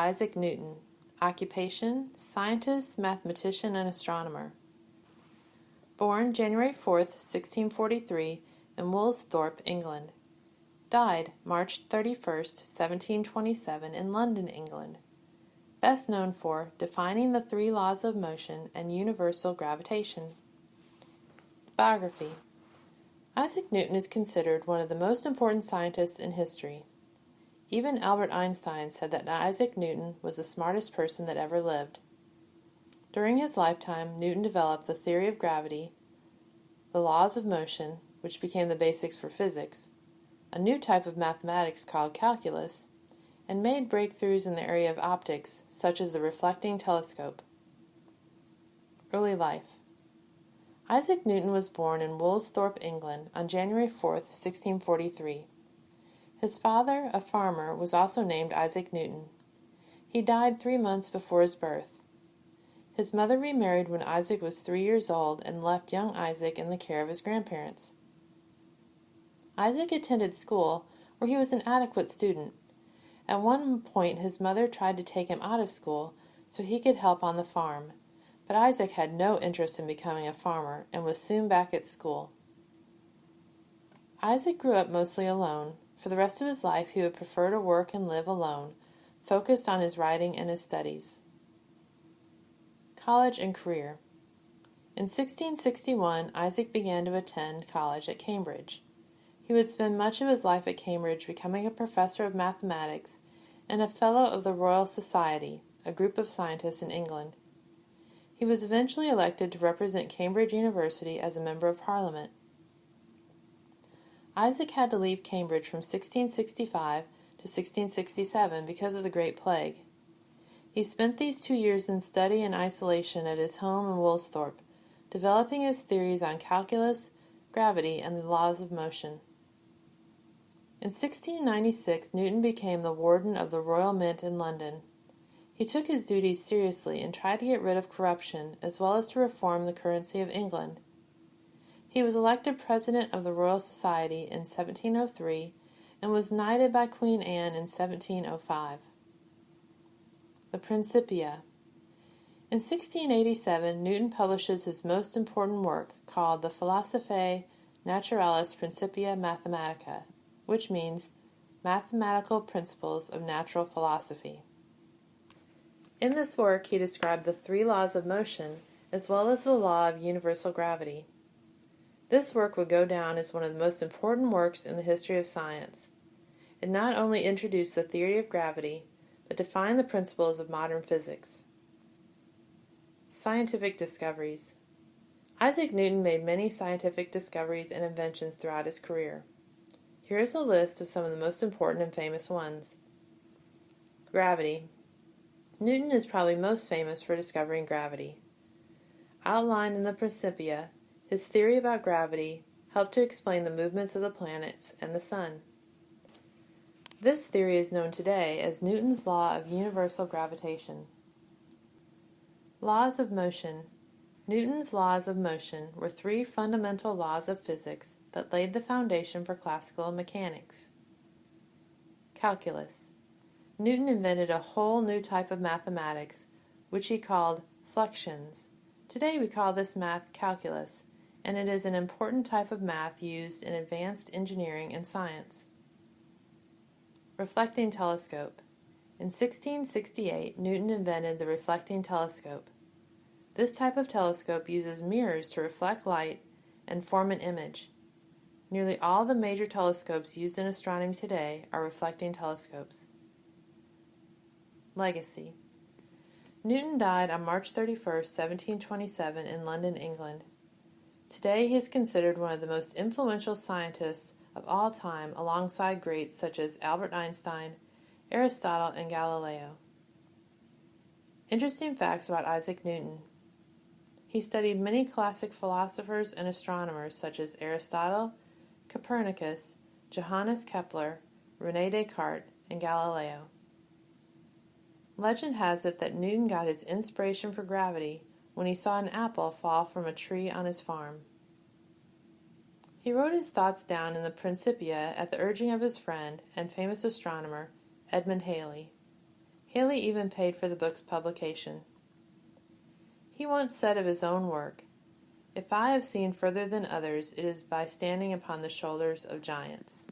Isaac Newton. Occupation: scientist, mathematician, and astronomer. Born January 4th, 1643, in Woolsthorpe, England. Died March 31st, 1727, in London, England. Best known for defining the three laws of motion and universal gravitation. Biography. Isaac Newton is considered one of the most important scientists in history. Even Albert Einstein said that Isaac Newton was the smartest person that ever lived. During his lifetime, Newton developed the theory of gravity, the laws of motion, which became the basics for physics, a new type of mathematics called calculus, and made breakthroughs in the area of optics, such as the reflecting telescope. Early life. Isaac Newton was born in Woolsthorpe, England, on January 4th, 1643. His father, a farmer, was also named Isaac Newton. He died 3 months before his birth. His mother remarried when Isaac was 3 years old and left young Isaac in the care of his grandparents. Isaac attended school, where he was an adequate student. At one point, his mother tried to take him out of school so he could help on the farm, but Isaac had no interest in becoming a farmer and was soon back at school. Isaac grew up mostly alone. For the rest of his life, he would prefer to work and live alone, focused on his writing and his studies. College and career. In 1661, Isaac began to attend college at Cambridge. He would spend much of his life at Cambridge becoming a professor of mathematics and a fellow of the Royal Society, a group of scientists in England. He was eventually elected to represent Cambridge University as a member of Parliament. Isaac had to leave Cambridge from 1665 to 1667 because of the Great Plague. He spent these 2 years in study and isolation at his home in Woolsthorpe, developing his theories on calculus, gravity, and the laws of motion. In 1696, Newton became the warden of the Royal Mint in London. He took his duties seriously and tried to get rid of corruption, as well as to reform the currency of England. He was elected President of the Royal Society in 1703 and was knighted by Queen Anne in 1705. The Principia. In 1687, Newton publishes his most important work, called the Philosophiae Naturalis Principia Mathematica, which means Mathematical Principles of Natural Philosophy. In this work, he described the three laws of motion, as well as the law of universal gravity. This work would go down as one of the most important works in the history of science. It not only introduced the theory of gravity, but defined the principles of modern physics. Scientific discoveries. Isaac Newton made many scientific discoveries and inventions throughout his career. Here is a list of some of the most important and famous ones. Gravity. Newton is probably most famous for discovering gravity. Outlined in the Principia, his theory about gravity helped to explain the movements of the planets and the sun. This theory is known today as Newton's law of universal gravitation. Laws of motion. Newton's laws of motion were three fundamental laws of physics that laid the foundation for classical mechanics. Calculus. Newton invented a whole new type of mathematics, which he called fluxions. Today we call this math calculus, and it is an important type of math used in advanced engineering and science. Reflecting telescope. In 1668, Newton invented the reflecting telescope. This type of telescope uses mirrors to reflect light and form an image. Nearly all the major telescopes used in astronomy today are reflecting telescopes. Legacy. Newton died on March 31, 1727, in London, England. Today he is considered one of the most influential scientists of all time, alongside greats such as Albert Einstein, Aristotle, and Galileo. Interesting facts about Isaac Newton. He studied many classic philosophers and astronomers such as Aristotle, Copernicus, Johannes Kepler, René Descartes, and Galileo. Legend has it that Newton got his inspiration for gravity when he saw an apple fall from a tree on his farm. He wrote his thoughts down in the Principia at the urging of his friend and famous astronomer, Edmund Halley. Haley even paid for the book's publication. He once said of his own work, "If I have seen further than others, it is by standing upon the shoulders of giants."